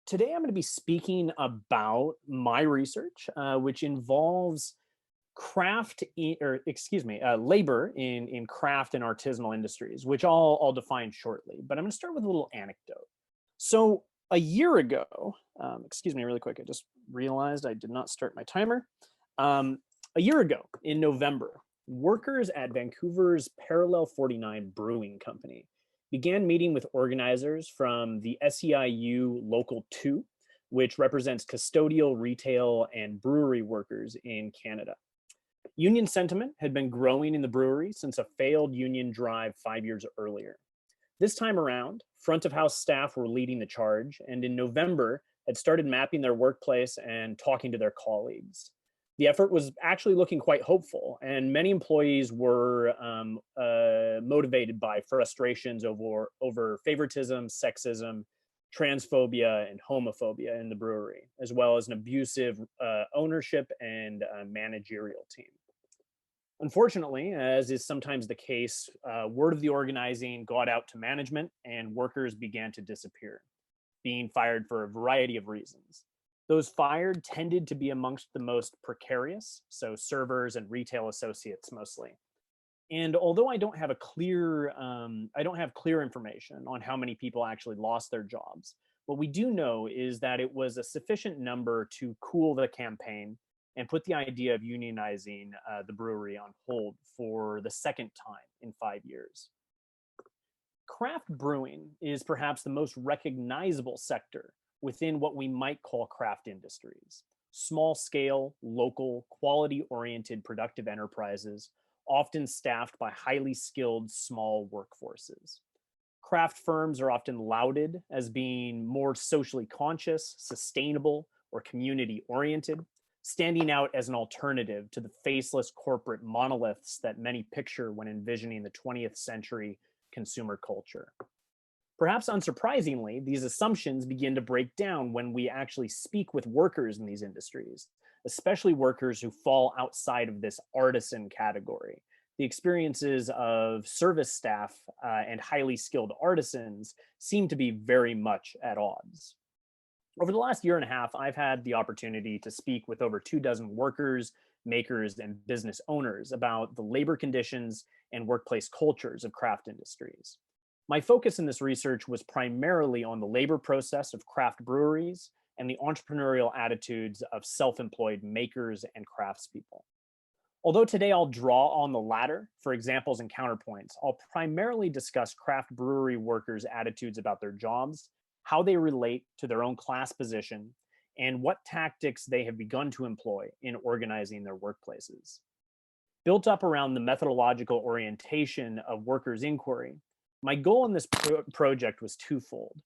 Today, I'm going to be speaking about my research, which involves labor in craft and artisanal industries, which I'll define shortly. But I'm going to start with a little anecdote. So, a year ago, excuse me, really quick, I just realized I did not start my timer. Um, a year ago, in November, workers at Vancouver's Parallel 49 Brewing Company began meeting with organizers from the SEIU Local 2, which represents custodial, retail, and brewery workers in Canada. Union sentiment had been growing in the brewery since a failed union drive 5 years earlier. This time around, front of house staff were leading the charge, and in November had started mapping their workplace and talking to their colleagues. The effort was actually looking quite hopeful, and many employees were motivated by frustrations over favoritism, sexism, transphobia, and homophobia in the brewery, as well as an abusive ownership and managerial team. Unfortunately, as is sometimes the case, word of the organizing got out to management and workers began to disappear, being fired for a variety of reasons. Those fired tended to be amongst the most precarious, so servers and retail associates mostly. And although I don't have clear information on how many people actually lost their jobs. What we do know is that it was a sufficient number to cool the campaign and put the idea of unionizing the brewery on hold for the second time in 5 years. Craft brewing is perhaps the most recognizable sector within what we might call craft industries. Small scale, local, quality oriented productive enterprises, often staffed by highly skilled small workforces. Craft firms are often lauded as being more socially conscious, sustainable, or community oriented, standing out as an alternative to the faceless corporate monoliths that many picture when envisioning the 20th century consumer culture. Perhaps unsurprisingly, these assumptions begin to break down when we actually speak with workers in these industries, especially workers who fall outside of this artisan category. The experiences of service staff and highly skilled artisans seem to be very much at odds. Over the last year and a half, I've had the opportunity to speak with over 2 dozen workers, makers, and business owners about the labor conditions and workplace cultures of craft industries. My focus in this research was primarily on the labor process of craft breweries and the entrepreneurial attitudes of self employed makers and craftspeople. Although today I'll draw on the latter for examples and counterpoints, I'll primarily discuss craft brewery workers' attitudes about their jobs, how they relate to their own class position, and what tactics they have begun to employ in organizing their workplaces. Built up around the methodological orientation of workers' inquiry, my goal in this project was twofold.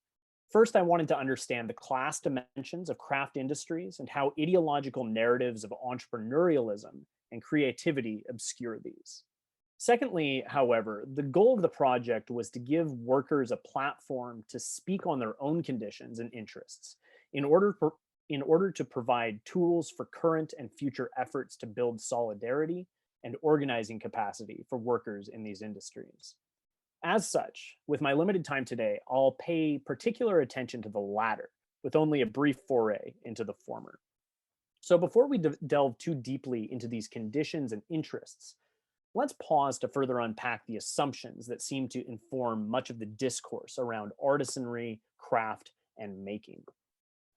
First, I wanted to understand the class dimensions of craft industries and how ideological narratives of entrepreneurialism and creativity obscure these. Secondly, however, the goal of the project was to give workers a platform to speak on their own conditions and interests in order to provide tools for current and future efforts to build solidarity and organizing capacity for workers in these industries. As such, with my limited time today, I'll pay particular attention to the latter, with only a brief foray into the former. So before we delve too deeply into these conditions and interests, let's pause to further unpack the assumptions that seem to inform much of the discourse around artisanry, craft, and making.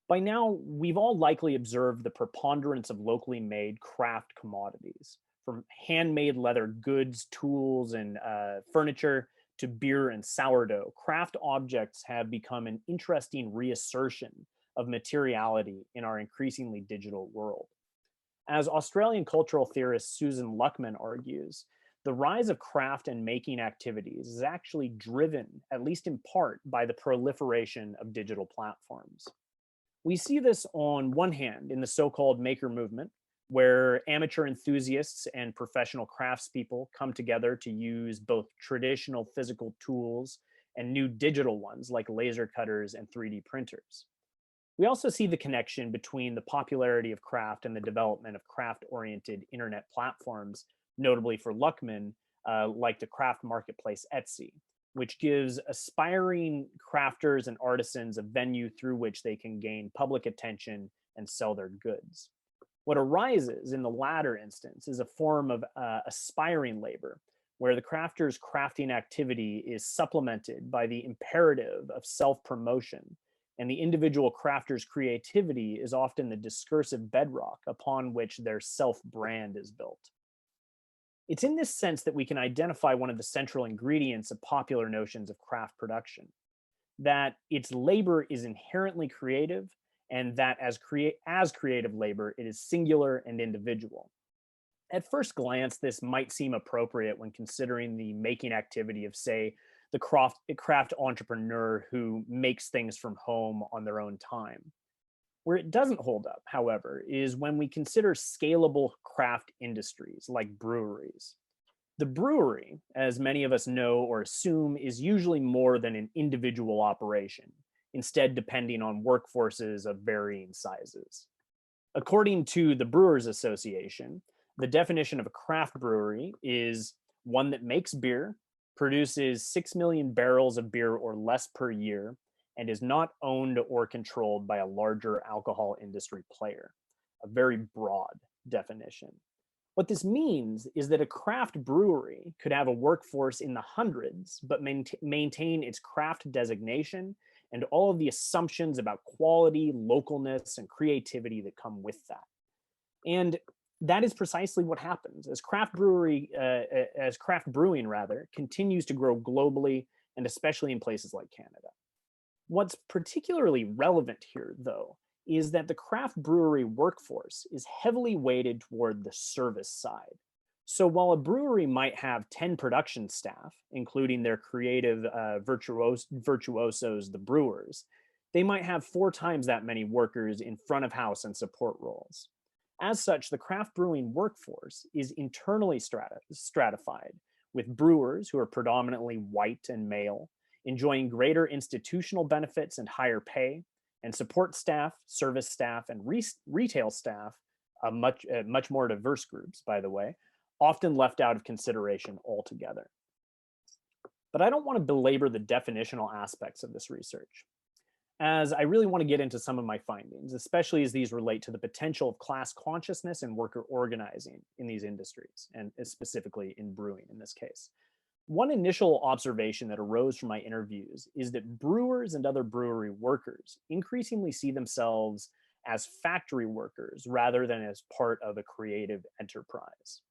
By now, we've all likely observed the preponderance of locally made craft commodities, from handmade leather goods, tools, and furniture to beer and sourdough. Craft objects have become an interesting reassertion of materiality in our increasingly digital world. As Australian cultural theorist Susan Luckman argues, the rise of craft and making activities is actually driven, at least in part, by the proliferation of digital platforms. We see this on one hand in the so-called maker movement, where amateur enthusiasts and professional craftspeople come together to use both traditional physical tools and new digital ones like laser cutters and 3D printers. We also see the connection between the popularity of craft and the development of craft-oriented internet platforms, notably for Luckman, like the craft marketplace Etsy, which gives aspiring crafters and artisans a venue through which they can gain public attention and sell their goods. What arises in the latter instance is a form of aspiring labor, where the crafter's crafting activity is supplemented by the imperative of self promotion, and the individual crafter's creativity is often the discursive bedrock upon which their self brand is built. It's in this sense that we can identify one of the central ingredients of popular notions of craft production, that its labor is inherently creative, and that as creative labor, it is singular and individual. At first glance, this might seem appropriate when considering the making activity of, say, the craft entrepreneur who makes things from home on their own time. Where it doesn't hold up, however, is when we consider scalable craft industries like breweries. The brewery, as many of us know or assume, is usually more than an individual operation, instead depending on workforces of varying sizes. According to the Brewers Association, the definition of a craft brewery is one that makes beer, produces 6 million barrels of beer or less per year, and is not owned or controlled by a larger alcohol industry player. A very broad definition. What this means is that a craft brewery could have a workforce in the hundreds, but maintain its craft designation and all of the assumptions about quality, localness, and creativity that come with that. And that is precisely what happens as craft brewing continues to grow globally, and especially in places like Canada. What's particularly relevant here, though, is that the craft brewery workforce is heavily weighted toward the service side. So while a brewery might have 10 production staff, including their creative virtuosos, the brewers, they might have 4 times that many workers in front of house and support roles. As such, the craft brewing workforce is internally stratified, with brewers who are predominantly white and male, enjoying greater institutional benefits and higher pay, and support staff, service staff, and retail staff, much more diverse groups, by the way, often left out of consideration altogether. But I don't want to belabor the definitional aspects of this research, as I really want to get into some of my findings, especially as these relate to the potential of class consciousness and worker organizing in these industries, and specifically in brewing in this case. One initial observation that arose from my interviews is that brewers and other brewery workers increasingly see themselves as factory workers rather than as part of a creative enterprise.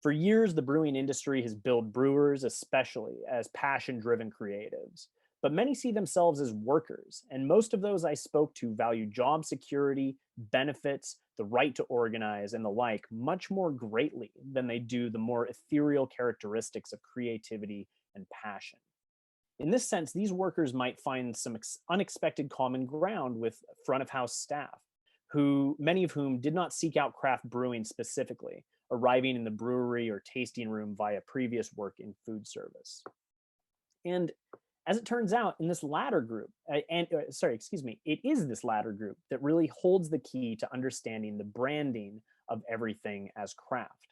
For years, the brewing industry has billed brewers especially as passion-driven creatives, but many see themselves as workers, and most of those I spoke to value job security, benefits, the right to organize, and the like much more greatly than they do the more ethereal characteristics of creativity and passion. In this sense, these workers might find some unexpected common ground with front of house staff, many of whom did not seek out craft brewing specifically, arriving in the brewery or tasting room via previous work in food service. And as it turns out, in this latter group, it is this latter group that really holds the key to understanding the branding of everything as craft.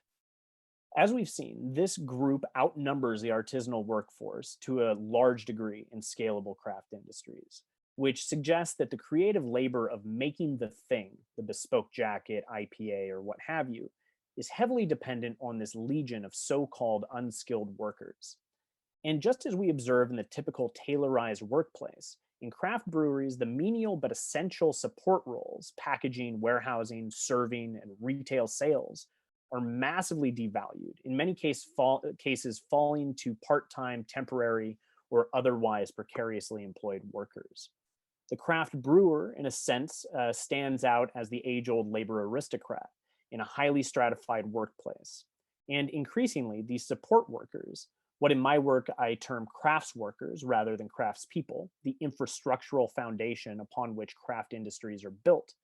As we've seen, this group outnumbers the artisanal workforce to a large degree in scalable craft industries, which suggests that the creative labor of making the thing, the bespoke jacket, IPA, or what have you, is heavily dependent on this legion of so-called unskilled workers. And just as we observe in the typical tailorized workplace, in craft breweries, the menial but essential support roles, packaging, warehousing, serving, and retail sales, are massively devalued, in many cases falling to part-time, temporary, or otherwise precariously employed workers. The craft brewer, in a sense, stands out as the age-old labor aristocrat in a highly stratified workplace. And increasingly, these support workers, what in my work I term crafts workers rather than craftspeople, the infrastructural foundation upon which craft industries are built,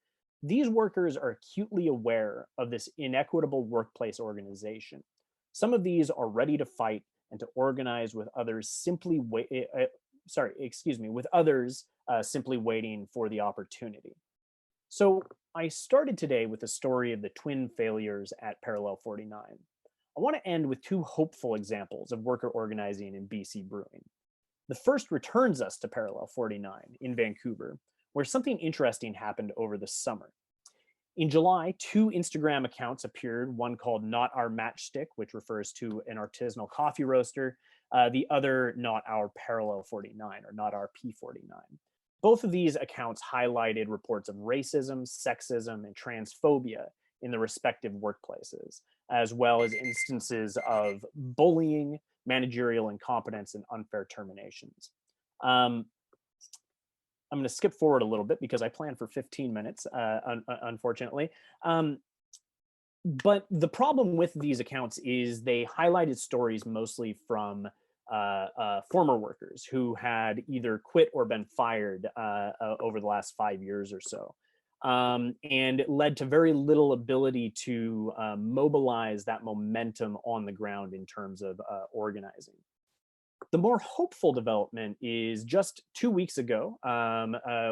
these workers are acutely aware of this inequitable workplace organization. Some of these are ready to fight and to organize with others simply simply waiting for the opportunity. So I started today with the story of the twin failures at Parallel 49. I want to end with 2 hopeful examples of worker organizing in BC brewing. The first returns us to Parallel 49 in Vancouver, where something interesting happened over the summer. In July, two Instagram accounts appeared, one called Not Our Matchstick, which refers to an artisanal coffee roaster, the other Not Our Parallel 49, or Not Our P49. Both of these accounts highlighted reports of racism, sexism, and transphobia in the respective workplaces, as well as instances of bullying, managerial incompetence, and unfair terminations. I'm going to skip forward a little bit because I planned for 15 minutes, unfortunately. But the problem with these accounts is they highlighted stories mostly from former workers who had either quit or been fired over the last 5 years or so. And it led to very little ability to mobilize that momentum on the ground in terms of organizing. The more hopeful development is just 2 weeks ago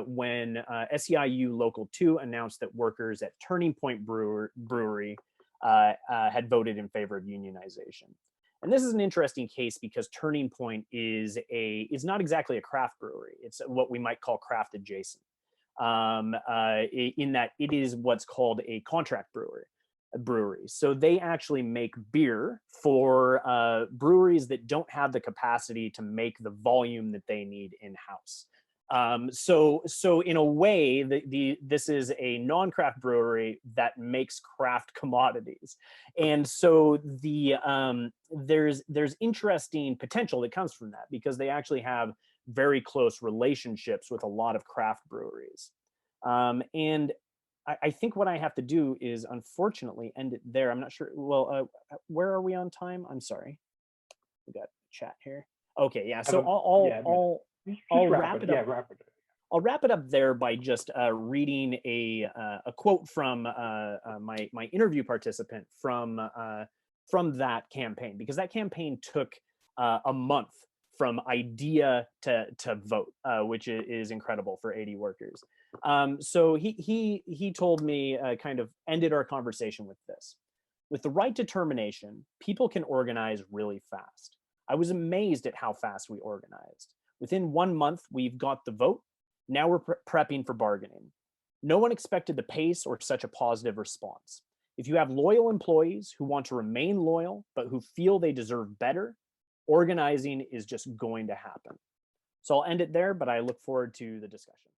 when SEIU Local 2 announced that workers at Turning Point Brewery had voted in favor of unionization. And this is an interesting case because Turning Point is not exactly a craft brewery. It's what we might call craft adjacent, in that it is what's called a contract brewery. So they actually make beer for breweries that don't have the capacity to make the volume that they need in-house. So in a way, this is a non-craft brewery that makes craft commodities, and so there's interesting potential that comes from that because they actually have very close relationships with a lot of craft breweries, and I think what I have to do is unfortunately end it there. I'm not sure. Well, where are we on time? I'm sorry. We got chat here. Okay, yeah. So I'll wrap it up. Yeah, wrap it up. I'll wrap it up there by just reading a quote from my interview participant from that campaign, because that campaign took a month from idea to vote, which is incredible for 80 workers. So he told me, kind of ended our conversation with this: with the right determination, people can organize really fast. I was amazed at how fast we organized. Within 1 month, we've got the vote. Now we're prepping for bargaining. No one expected the pace or such a positive response. If you have loyal employees who want to remain loyal, but who feel they deserve better, organizing is just going to happen. So I'll end it there, but I look forward to the discussion.